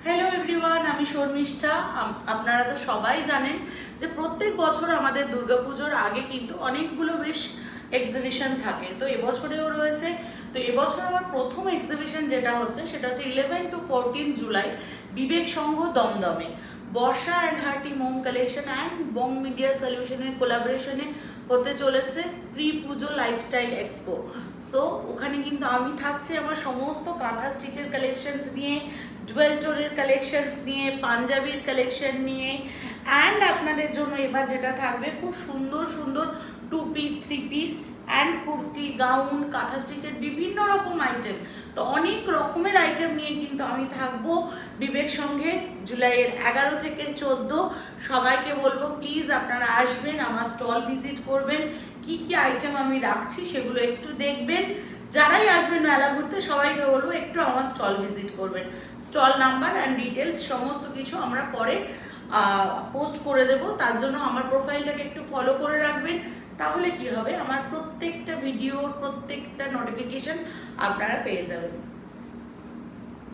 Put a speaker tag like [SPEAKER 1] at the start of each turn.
[SPEAKER 1] Hello everyone, আমি শর্মিষ্ঠা। আপনারা তো সবাই জানেন যে প্রত্যেক বছর আমাদের দুর্গাপুজোর আগে কিন্তু অনেকগুলো বেশ এক্সিবিশন থাকে। তো এবছরেও রয়েছে। তো এবছর আমার প্রথম এক্সিবিশন যেটা হচ্ছে সেটা হচ্ছে 11 to 14 জুলাই বিবেক সংঘ দমদমে বর্ষা অ্যান্ড হার্টি মোম কালেকশন অ্যান্ড বং মিডিয়া সলিউশনের কোলাবোরেশনে হতে চলেছে প্রি পুজো লাইফস্টাইল এক্সপো। সো ওখানে কিন্তু আমি থাকছি আমার সমস্ত কাঁথা স্টিচের কালেকশনস নিয়ে, ডুয়েল টোনের কালেকশনস নিয়ে, পাঞ্জাবির কালেকশন নিয়ে, অ্যান্ড আপনাদের জন্য এবার যেটা থাকবে খুব সুন্দর সুন্দর 2 piece 3 piece and kurti, gown, কাঁথা স্টিচের বিভিন্ন রকম আইটেম। তো অনেক রকমের আইটেম নিয়ে কিন্তু আমি থাকবো বিবেক সঙ্গে জুলাইয়ের 11 থেকে 14। সবাইকে বলবো প্লিজ আপনারা আসবেন, আমার স্টল ভিজিট করবেন, কি কি আইটেম আমি রাখছি সেগুলো একটু দেখবেন। যারাই আসবেন মেলা ঘুরতে সবাইকে বলবো একটু আমার স্টল ভিজিট করবেন। স্টল নাম্বার অ্যান্ড ডিটেলস সমস্ত কিছু আমরা পরে পোস্ট করে দেব। তার জন্য আমার প্রোফাইলটাকে একটু ফলো করে রাখবেন, তাহলে কি হবে আমার প্রত্যেকটা ভিডিওর প্রত্যেকটা নোটিফিকেশন আপনারা পেয়ে যাবেন।